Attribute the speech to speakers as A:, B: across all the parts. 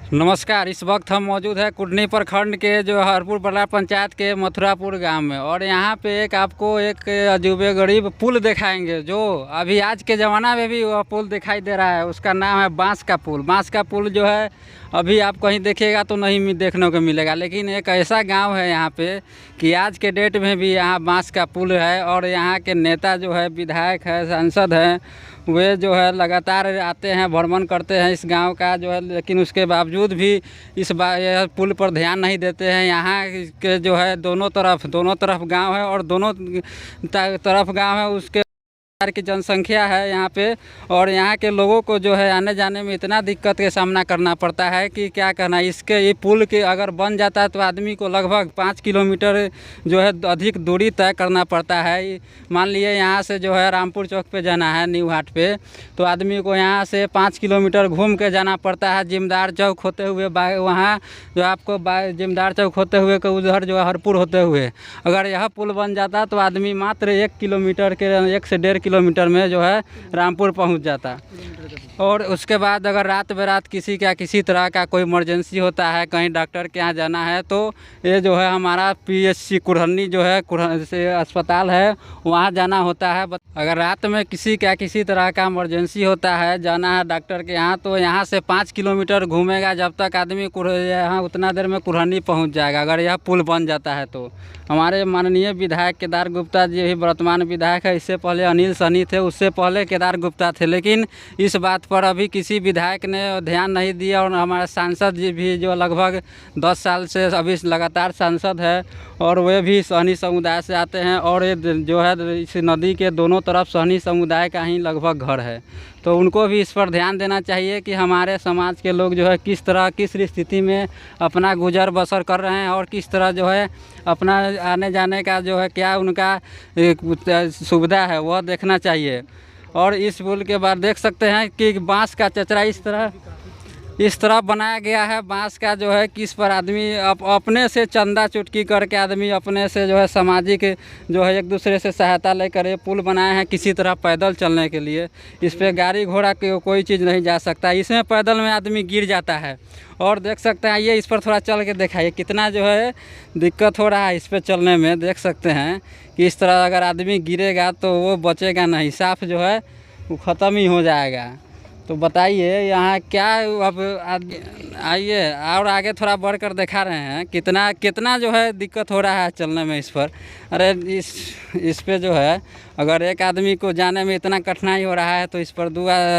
A: नमस्कार। इस वक्त हम मौजूद है कुटनी प्रखंड के जो हरपुर बड़ा पंचायत के मथुरापुर गांव में, और यहाँ पे आपको एक अजूबे गरीब पुल दिखाएंगे जो अभी आज के ज़माना में भी वह पुल दिखाई दे रहा है। उसका नाम है बांस का पुल। बांस का पुल जो है अभी आप कहीं देखिएगा तो नहीं देखने को मिलेगा, लेकिन एक ऐसा गांव है यहाँ पे कि आज के डेट में भी यहाँ बांस का पुल है। और यहाँ के नेता जो है, विधायक है, सांसद हैं, वे जो है लगातार आते हैं, भ्रमण करते हैं इस गांव का जो है, लेकिन उसके बावजूद भी इस यह पुल पर ध्यान नहीं देते हैं। यहाँ के जो है दोनों तरफ गांव है, और दोनों तरफ गांव है, उसके की जनसंख्या है यहाँ पे। और यहाँ के लोगों को जो है आने जाने में इतना दिक्कत का सामना करना पड़ता है कि क्या कहना। ये पुल के अगर बन जाता है तो आदमी को लगभग 5 किलोमीटर जो है अधिक दूरी तय करना पड़ता है। मान लिए यहाँ से जो है रामपुर चौक पे जाना है, न्यू हाट पे, तो आदमी को यहाँ से 5 किलोमीटर घूम के जाना पड़ता है। जिमदार चौक होते हुए वहाँ जो आपको जिमदार चौक होते हुए उधर जो है हरपुर होते हुए, अगर यह पुल बन जाता तो आदमी मात्र 1 किलोमीटर के 1 से 1.5 किलोमीटर में जो है रामपुर पहुंच जाता। और उसके बाद अगर रात बेरात किसी तरह का कोई इमरजेंसी होता है, कहीं डॉक्टर के यहाँ जाना है, तो ये जो है हमारा PHC कुरहनी जो है से अस्पताल है, वहाँ जाना होता है। अगर रात में किसी तरह का इमरजेंसी होता है, जाना है डॉक्टर के यहाँ, तो यहाँ से 5 किलोमीटर घूमेगा जब तक आदमी यहाँ उतना देर में कुरहनी पहुँच जाएगा, अगर यह पुल बन जाता है तो। हमारे माननीय विधायक केदार गुप्ता जी भी वर्तमान विधायक है। इससे पहले अनिल सनी थे, उससे पहले केदार गुप्ता थे, लेकिन इस बात पर अभी किसी विधायक ने ध्यान नहीं दिया। और हमारे सांसद जी भी जो लगभग 10 साल से अभी लगातार सांसद है, और वे भी सहनी समुदाय से आते हैं, और ये जो है इस नदी के दोनों तरफ सहनी समुदाय का ही लगभग घर है। तो उनको भी इस पर ध्यान देना चाहिए कि हमारे समाज के लोग जो है किस स्थिति में अपना गुजर बसर कर रहे हैं, और किस तरह जो है अपना आने जाने का जो है क्या उनका सुविधा है वह देखना चाहिए। और इस पुल के बाद देख सकते हैं कि बांस का चचरा इस तरह बनाया गया है, बांस का जो है किस पर आदमी अपने से चंदा चुटकी करके आदमी अपने से जो है सामाजिक जो है एक दूसरे से सहायता लेकर ये पुल बनाए हैं किसी तरह पैदल चलने के लिए। इस पर गाड़ी घोड़ा की कोई चीज़ नहीं जा सकता, इसमें पैदल में आदमी गिर जाता है। और देख सकते हैं, ये इस पर थोड़ा चल के दिखाइए कितना जो है दिक्कत हो रहा है इस पर चलने में। देख सकते हैं कि इस तरह अगर आदमी गिरेगा तो वो बचेगा नहीं, साफ जो है वो ख़त्म ही हो जाएगा। तो बताइए यहाँ क्या, अब आइए और आगे थोड़ा बढ़कर दिखा रहे हैं कितना जो है दिक्कत हो रहा है चलने में इस पर। अरे इस पे जो है अगर एक आदमी को जाने में इतना कठिनाई हो रहा है, तो इस पर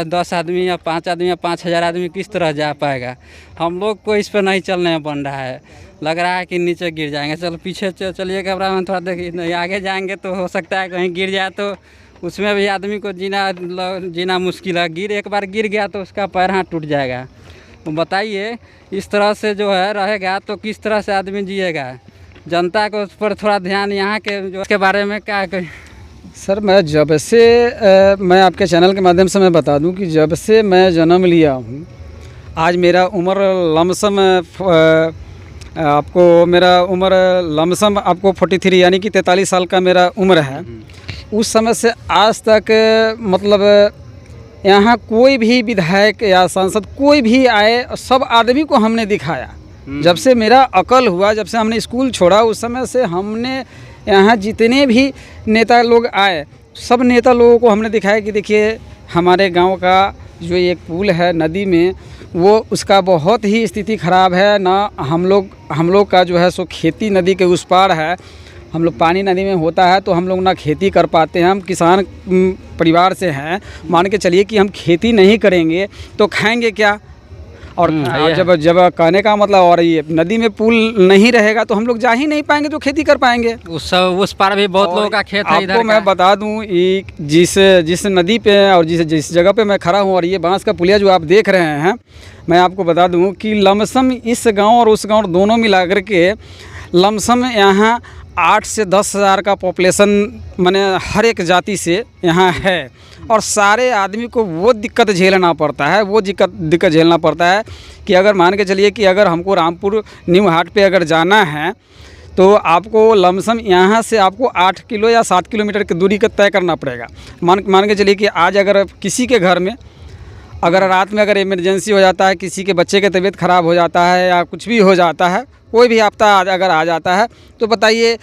A: 10 आदमी या 5 आदमी या 5000 आदमी किस तरह जा पाएगा। हम लोग को इस पर नहीं चलने में बन रहा है, लग रहा है कि नीचे गिर जाएंगे। चलो पीछे चलिए कैमरा मैन, थोड़ा देखिए, नहीं आगे जाएंगे तो हो सकता है कहीं गिर जाए, तो उसमें भी आदमी को जीना मुश्किल है। एक बार गिर गया तो उसका पैर हाथ टूट जाएगा। तो बताइए इस तरह से जो है रहेगा तो किस तरह से आदमी जिएगा। जनता को उस पर थोड़ा ध्यान यहाँ के जो के बारे में क्या कहें।
B: सर, मैं जब से मैं आपके चैनल के माध्यम से मैं बता दूं कि जब से मैं जन्म लिया हूं, आज मेरा उम्र लमसम आपको 43 यानी कि 43 साल का मेरा उम्र है। उस समय से आज तक मतलब यहाँ कोई भी विधायक या सांसद कोई भी आए, सब आदमी को हमने दिखाया। जब से मेरा अकल हुआ, जब से हमने स्कूल छोड़ा, उस समय से हमने यहाँ जितने भी नेता लोग आए, सब नेता लोगों को हमने दिखाया कि देखिए हमारे गांव का जो एक पुल है नदी में, वो उसका बहुत ही स्थिति ख़राब है ना। हम लोग का जो है सो खेती नदी के उस पार है, हम लोग पानी नदी में होता है तो हम लोग ना खेती कर पाते हैं। हम किसान परिवार से हैं, मान के चलिए कि हम खेती नहीं करेंगे तो खाएंगे क्या। और जब कहने का मतलब, और ये नदी में पुल नहीं रहेगा तो हम लोग जा ही नहीं पाएंगे तो खेती कर पाएंगे।
A: उस पार भी बहुत लोगों का खेत है।
B: आपको मैं बता दूं, जिस नदी पे और जिस जगह पे मैं खड़ा हूं, और ये बांस का पुलिया जो आप देख रहे हैं, मैं आपको बता दूं कि लमसम इस गांव और उस गांव दोनों मिला करके लमसम यहाँ 8 से 10 हज़ार का पॉपुलेशन माने हर एक जाति से यहाँ है। और सारे आदमी को वो दिक्कत झेलना पड़ता है कि अगर मान के चलिए कि अगर हमको रामपुर न्यू हाट पे अगर जाना है, तो आपको लमसम यहाँ से आपको 8 किलो या 7 किलोमीटर की दूरी का तय करना पड़ेगा। मान के चलिए कि आज अगर किसी के घर में अगर रात में अगर इमरजेंसी हो जाता है, किसी के बच्चे की तबीयत ख़राब हो जाता है या कुछ भी हो जाता है, कोई भी आपदा अगर आ जाता है, तो बताइए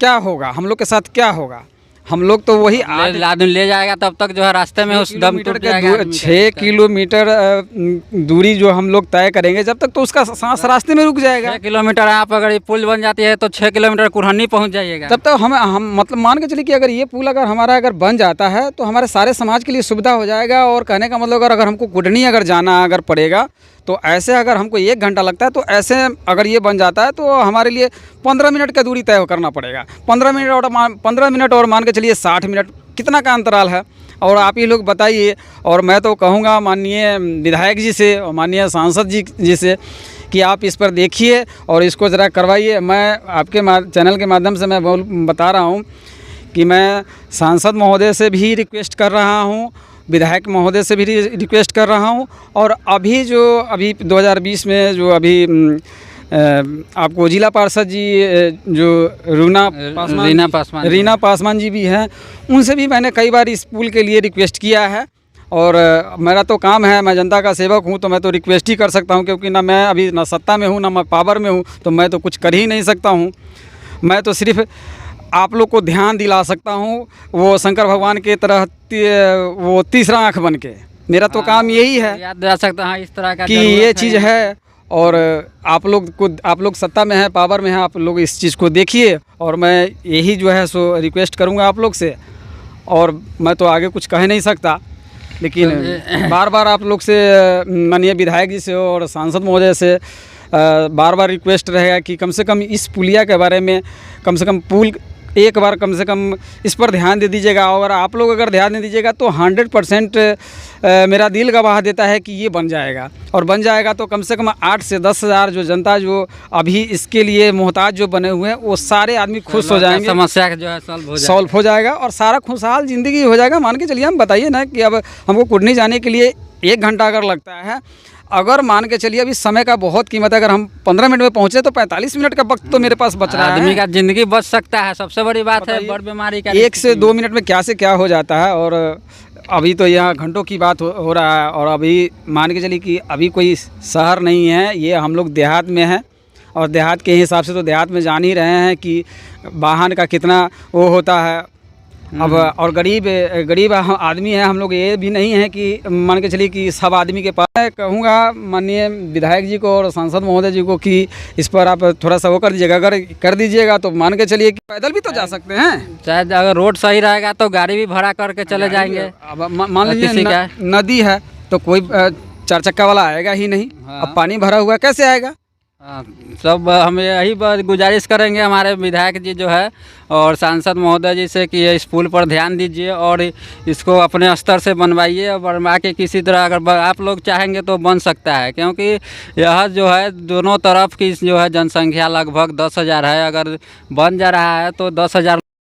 B: क्या होगा, हम लोग के साथ क्या होगा। हम लोग तो वही
A: आदमी ले जाएगा, तब तक जो है रास्ते में उस दम टूट जाएगा।
B: 6 किलोमीटर दूरी जो हम लोग तय करेंगे, जब तक तो उसका सांस रास्ते में रुक जाएगा।
A: 6 किलोमीटर आप अगर ये पुल बन जाती है तो 6 किलोमीटर कुरहनी पहुंच जाइएगा।
B: तब तक हम मतलब मान के चलिए कि अगर ये पुल अगर हमारा अगर बन जाता है तो हमारे सारे समाज के लिए सुविधा हो जाएगा। और कहने का मतलब अगर हमको कुडनी अगर जाना अगर पड़ेगा, तो ऐसे अगर हमको 1 घंटा लगता है, तो ऐसे अगर ये बन जाता है तो हमारे लिए 15 मिनट का दूरी तय करना पड़ेगा। 15 मिनट और मान के चलिए 60 मिनट, कितना का अंतराल है। और आप ही लोग बताइए। और मैं तो कहूँगा माननीय विधायक जी से और माननीय सांसद जी से कि आप इस पर देखिए और इसको ज़रा करवाइए। मैं आपके चैनल के माध्यम से मैं बता रहा हूँ कि मैं सांसद महोदय से भी रिक्वेस्ट कर रहा हूँ, विधायक महोदय से भी रिक्वेस्ट कर रहा हूँ। और अभी 2020 में जो अभी आपको जिला पार्षद जी जो रीना पासवान जी भी हैं, उनसे भी मैंने कई बार इस पुल के लिए रिक्वेस्ट किया है। और मेरा तो काम है, मैं जनता का सेवक हूँ, तो मैं तो रिक्वेस्ट ही कर सकता हूँ, क्योंकि ना मैं अभी ना सत्ता में हूँ ना मैं पावर में हूँ, तो मैं तो कुछ कर ही नहीं सकता हूँ। मैं तो सिर्फ आप लोग को ध्यान दिला सकता हूँ, वो शंकर भगवान के तरह वो तीसरा आँख बन के। मेरा तो काम यही है,
A: याद दिला सकता हूँ इस तरह का
B: कि ये चीज़ है। और आप लोग सत्ता में हैं, पावर में हैं, आप लोग इस चीज़ को देखिए। और मैं यही जो है सो रिक्वेस्ट करूँगा आप लोग से। और मैं तो आगे कुछ कह नहीं सकता, लेकिन बार बार आप लोग से, माननीय विधायक जी से और सांसद महोदय से बार बार रिक्वेस्ट रहेगा कि कम से कम इस पुलिया के बारे में कम से कम पुल एक बार कम से कम इस पर ध्यान दे दीजिएगा। और आप लोग अगर ध्यान नहीं दीजिएगा तो 100% मेरा दिल गवाह देता है कि ये बन जाएगा। और बन जाएगा तो कम से कम 8 से 10 हज़ार जो जनता जो अभी इसके लिए मोहताज जो बने हुए हैं, वो सारे आदमी खुश हो जाएंगे,
A: समस्या जो है सॉल्व
B: हो जाएगा और सारा खुशहाल ज़िंदगी हो जाएगा। मान के चलिए, हम बताइए ना कि अब हमको कुडनी जाने के लिए 1 घंटा अगर लगता है, अगर मान के चलिए अभी समय का बहुत कीमत है, अगर हम 15 मिनट में पहुंचे तो 45 मिनट का वक्त तो मेरे पास बच रहा है।
A: आदमी का ज़िंदगी बच सकता है, सबसे बड़ी बात है। बड़ बीमारी का
B: 1 से 2 मिनट में क्या से क्या हो जाता है। और अभी तो यहाँ घंटों की बात हो रहा है। और अभी मान के चलिए कि अभी कोई शहर नहीं है, ये हम लोग देहात में हैं। और देहात के हिसाब से तो देहात में जान ही रहे हैं कि वाहन का कितना वो होता है। अब और गरीब आदमी है हम लोग, ये भी नहीं है कि मान के चलिए कि सब आदमी के पास। मैं कहूँगा माननीय विधायक जी को और सांसद महोदय जी को कि इस पर आप थोड़ा सा वो कर दीजिएगा। अगर कर दीजिएगा तो मान के चलिए कि पैदल भी तो जा सकते हैं।
A: शायद अगर रोड सही रहेगा तो गाड़ी भी भाड़ा करके चले जाएंगे।
B: अब मान लीजिए नदी है तो कोई 4 चक्का वाला आएगा ही नहीं। अब पानी भरा हुआ कैसे आएगा।
A: सब हम यही गुजारिश करेंगे हमारे विधायक जी जो है और सांसद महोदय जी से कि इस पुल पर ध्यान दीजिए और इसको अपने स्तर से बनवाइए। और बनवा के किसी तरह अगर आप लोग चाहेंगे तो बन सकता है, क्योंकि यह जो है दोनों तरफ की जो है जनसंख्या लगभग 10,000 है। अगर बन जा रहा है तो 10,000